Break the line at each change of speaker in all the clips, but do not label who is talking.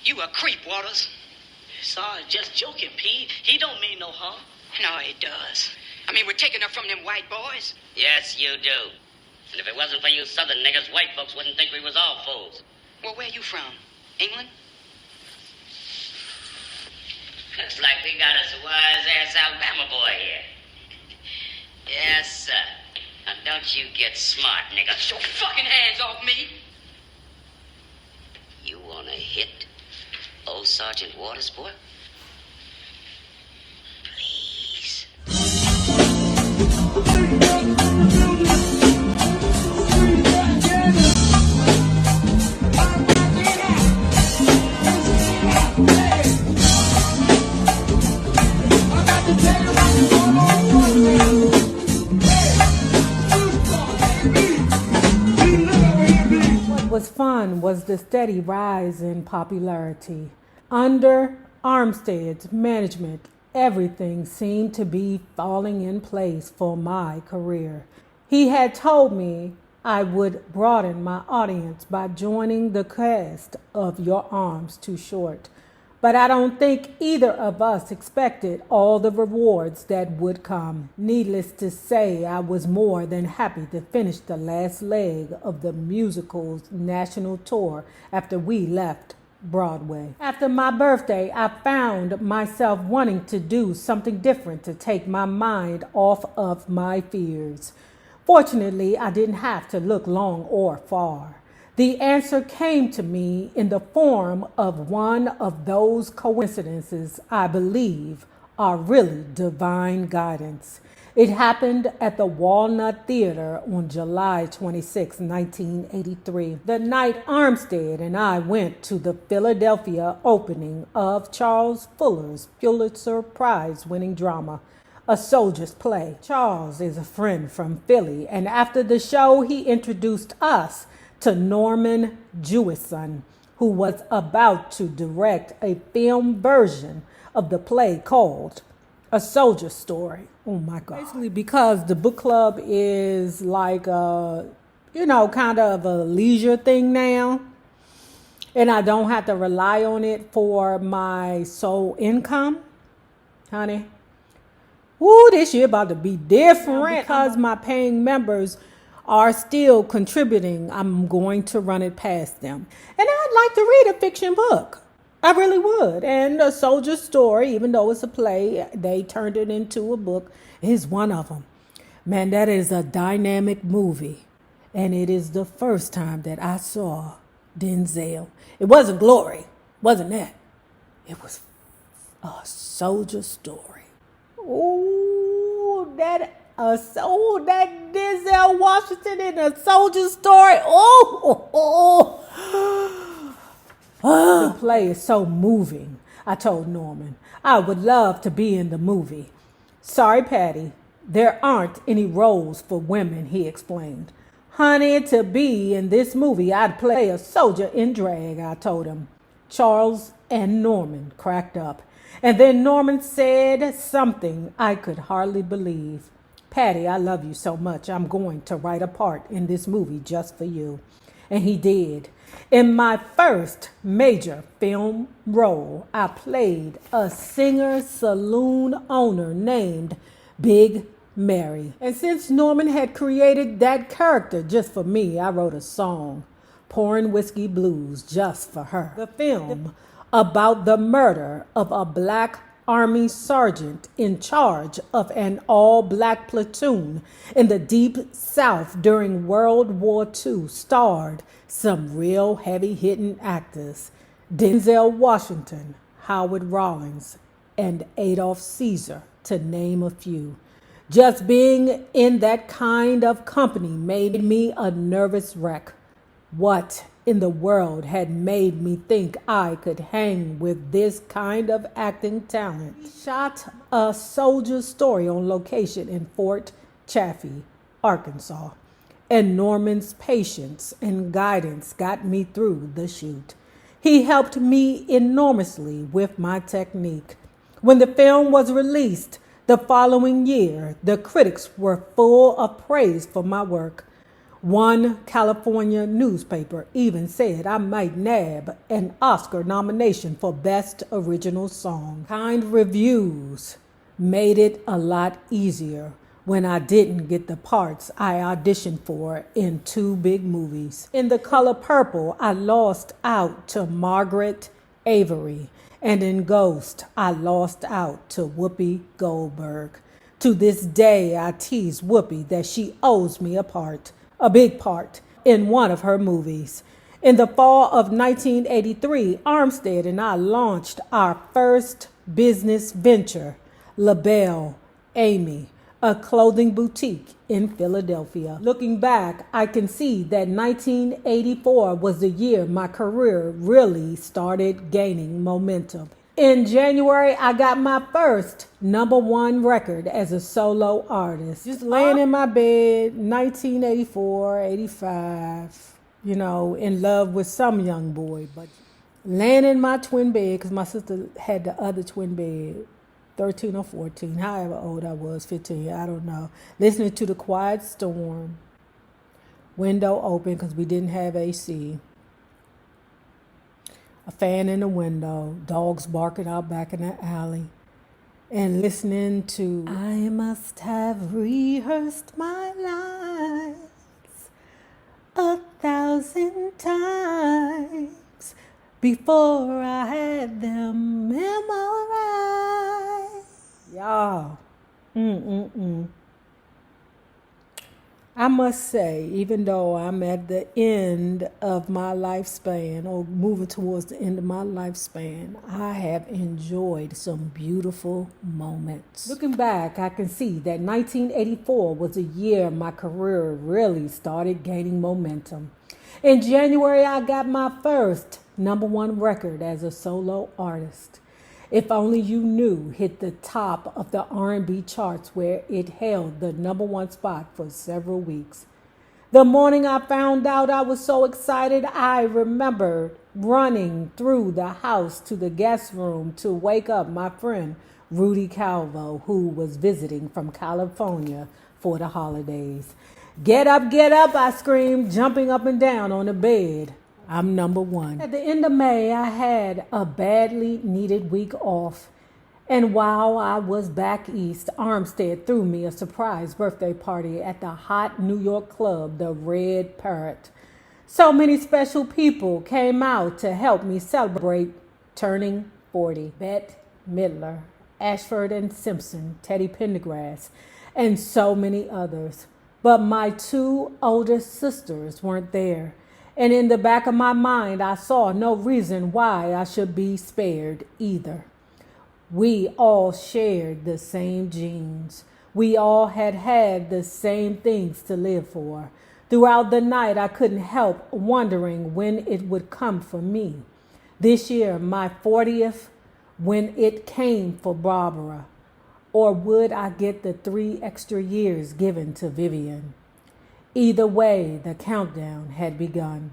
You a creep, Waters.
Sorry, just joking, Pete. He don't mean no harm.
No, he does. I mean, we're taking her from them white boys.
Yes, you do. And if it wasn't for you southern niggas, white folks wouldn't think we was all fools.
Well, where you from? England?
Looks like we got us a wise-ass Alabama boy here. Yes, sir. Now, don't you get smart, nigga.
Get your fucking hands off me.
You wanna hit old Sergeant Waters, boy? Please.
What was fun was the steady rise in popularity. Under Armstead's management, everything seemed to be falling in place for my career. He had told me I would broaden my audience by joining the cast of Your Arms Too Short. But I don't think either of us expected all the rewards that would come. Needless to say, I was more than happy to finish the last leg of the musical's national tour after we left Broadway. After my birthday, I found myself wanting to do something different to take my mind off of my fears. Fortunately, I didn't have to look long or far. The answer came to me in the form of one of those coincidences I believe are really divine guidance. It happened at the Walnut Theater on July 26, 1983, the night Armstead and I went to the Philadelphia opening of Charles Fuller's Pulitzer Prize-winning drama, A Soldier's Play. Charles is a friend from Philly, and after the show, he introduced us to Norman Jewison, who was about to direct a film version of the play called A Soldier's Story. Oh my God. Basically, because the book club is like kind of a leisure thing now, and I don't have to rely on it for my sole income, honey. Woo, this year about to be different because my paying members are still contributing. I'm going to run it past them. And I'd like to read a fiction book. I really would. And A Soldier's Story, even though it's a play, they turned it into a book, is one of them. Man, that is a dynamic movie. And it is the first time that I saw Denzel. It wasn't Glory. Wasn't that. It was A Soldier's Story. Ooh, that Denzel Washington in A Soldier's Story. The play is so moving. I told Norman I would love to be in the movie. Sorry, Patti, there aren't any roles for women, he explained. Honey, to be in this movie, I'd play a soldier in drag, I told him. Charles and Norman cracked up. And then Norman said something I could hardly believe. Patti, I love you so much. I'm going to write a part in this movie just for you. And he did. In my first major film role, I played a singer saloon owner named Big Mary. And since Norman had created that character just for me, I wrote a song, Pouring Whiskey Blues, just for her. The film about the murder of a Black Army sergeant in charge of an all-black platoon in the Deep South during World War II starred some real heavy-hitting actors, Denzel Washington, Howard Rollins, and Adolph Caesar, to name a few. Just being in that kind of company made me a nervous wreck. What in the world had made me think I could hang with this kind of acting talent? He shot A Soldier's Story on location in Fort Chaffee, Arkansas, and Norman's patience and guidance got me through the shoot. He helped me enormously with my technique. When the film was released the following year, the critics were full of praise for my work. One California newspaper even said I might nab an Oscar nomination for Best Original Song. Kind reviews made it a lot easier when I didn't get the parts I auditioned for in two big movies. In The Color Purple, I lost out to Margaret Avery, and in Ghost, I lost out to Whoopi Goldberg. To this day, I tease Whoopi that she owes me a big part, in one of her movies. In the fall of 1983, Armstead and I launched our first business venture, LaBelles Amy, a clothing boutique in Philadelphia. Looking back, I can see that 1984 was the year my career really started gaining momentum. In January, I got my first #1 record as a solo artist. Just laying in my bed, 1984, 85, in love with some young boy. But laying in my twin bed, because my sister had the other twin bed, 13 or 14, however old I was, 15, I don't know. Listening to the quiet storm, window open because we didn't have AC. A fan in the window, dogs barking out back in the alley, and listening to I must have rehearsed my lines 1,000 times before I had them memorized. Y'all, I must say, even though I'm at the end of my lifespan, or moving towards the end of my lifespan, I have enjoyed some beautiful moments. Looking back, I can see that 1984 was a year my career really started gaining momentum. In January, I got my first #1 record as a solo artist. If Only You Knew hit the top of the R&B charts, where it held the #1 spot for several weeks. The morning I found out, I was so excited, I remembered running through the house to the guest room to wake up my friend Rudy Calvo, who was visiting from California for the holidays. Get up, I screamed, jumping up and down on the bed. I'm #1. At the end of May, I had a badly needed week off. And while I was back east, Armstead threw me a surprise birthday party at the hot New York club, the Red Parrot. So many special people came out to help me celebrate turning 40. Bette Midler, Ashford and Simpson, Teddy Pendergrass, and so many others. But my two older sisters weren't there. And in the back of my mind, I saw no reason why I should be spared either. We all shared the same genes. We all had the same things to live for. Throughout the night, I couldn't help wondering when it would come for me. This year, my 40th, when it came for Barbara. Or would I get the 3 extra years given to Vivian? Either way, the countdown had begun.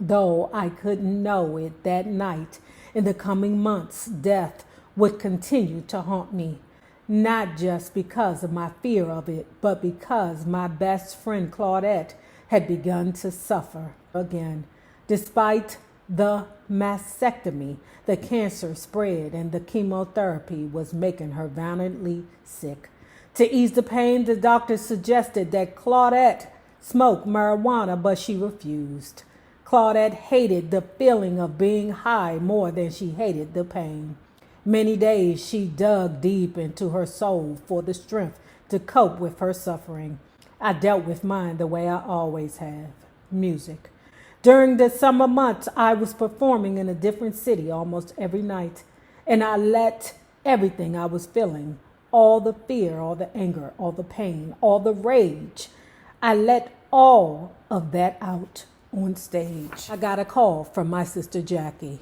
Though I couldn't know it that night, in the coming months, death would continue to haunt me. Not just because of my fear of it, but because my best friend Claudette had begun to suffer again. Despite the mastectomy, the cancer spread and the chemotherapy was making her violently sick. To ease the pain, the doctor suggested that Claudette smoke marijuana, but she refused. Claudette hated the feeling of being high more than she hated the pain. Many days she dug deep into her soul for the strength to cope with her suffering. I dealt with mine the way I always have, music. During the summer months, I was performing in a different city almost every night, and I let everything I was feeling, all the fear, all the anger, all the pain, all the rage, I let all of that out on stage. I got a call from my sister Jackie.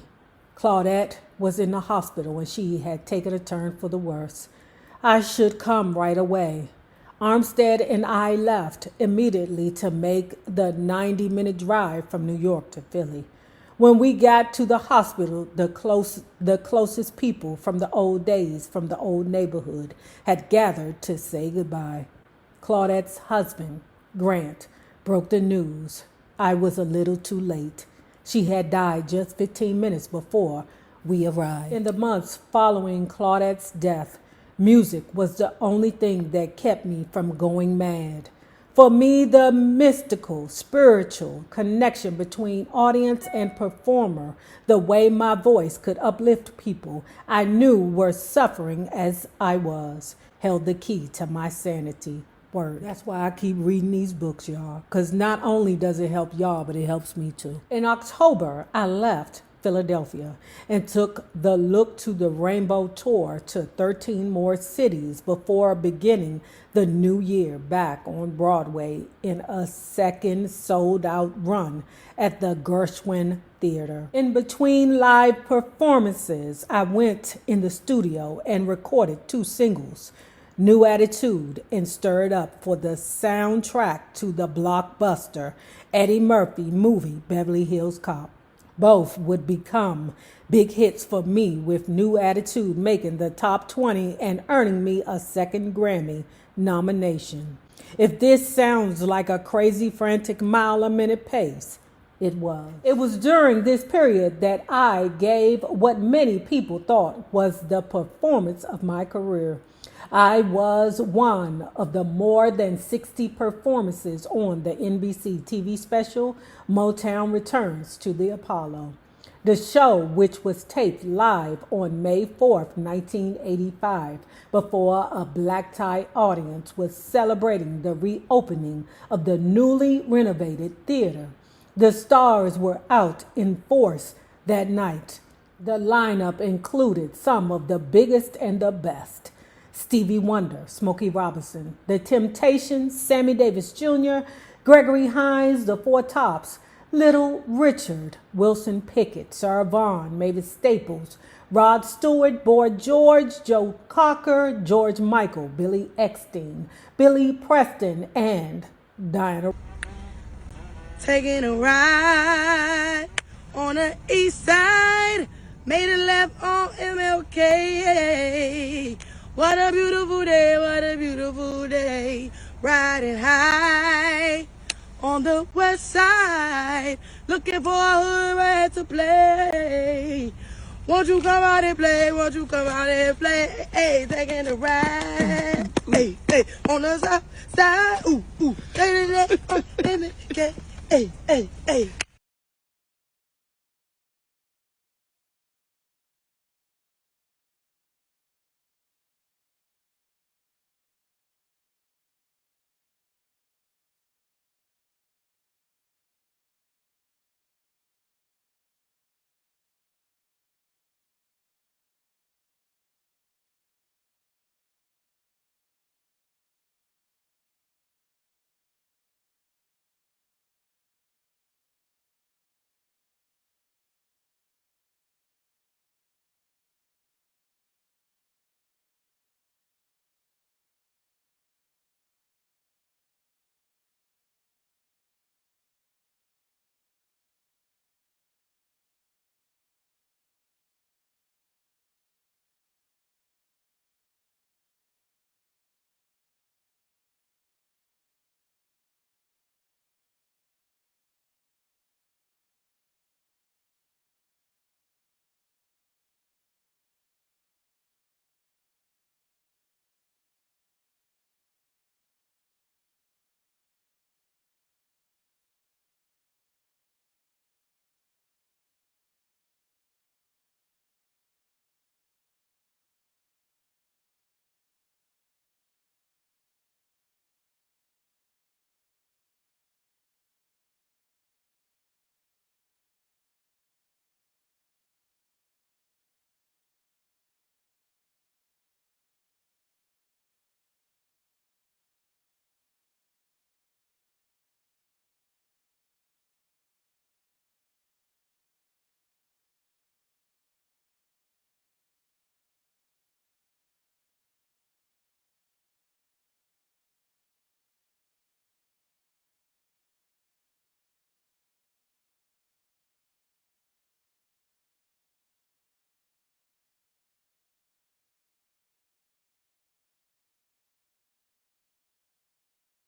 Claudette was in the hospital and she had taken a turn for the worse. I should come right away. Armstead and I left immediately to make the 90-minute drive from New York to Philly. When we got to the hospital, the closest people from the old days, from the old neighborhood, had gathered to say goodbye. Claudette's husband, Grant, broke the news. I was a little too late. She had died just 15 minutes before we arrived. In the months following Claudette's death, music was the only thing that kept me from going mad. For me, the mystical, spiritual connection between audience and performer, the way my voice could uplift people I knew were suffering as I was, held the key to my sanity. Word. That's why I keep reading these books, y'all, because not only does it help y'all, but it helps me too. In October, I left Philadelphia and took the Look to the Rainbow tour to 13 more cities before beginning the new year back on Broadway in a second sold-out run at the Gershwin Theater. In between live performances, I went in the studio and recorded 2 singles, New Attitude and Stirred Up, for the soundtrack to the blockbuster Eddie Murphy movie Beverly Hills Cop. Both would become big hits for me, with New Attitude making the top 20 and earning me a 2nd Grammy nomination. If this sounds like a crazy, frantic mile-a-minute pace, it was. It was during this period that I gave what many people thought was the performance of my career. I was one of the more than 60 performances on the NBC TV special Motown Returns to the Apollo. The show, which was taped live on May 4th, 1985, before a black-tie audience, was celebrating the reopening of the newly renovated theater. The stars were out in force that night. The lineup included some of the biggest and the best: Stevie Wonder, Smokey Robinson, The Temptations, Sammy Davis Jr., Gregory Hines, The Four Tops, Little Richard, Wilson Pickett, Sarah Vaughan, Mavis Staples, Rod Stewart, Boy George, Joe Cocker, George Michael, Billy Eckstein, Billy Preston, and Diana.
Taking a ride on the east side, made a left on MLK. What a beautiful day, what a beautiful day. Riding high on the west side, looking for a hood rat to play. Won't you come out and play, won't you come out and play? Hey, taking a ride, hey, hey, on the south side, ooh, ooh, hey, hey, hey.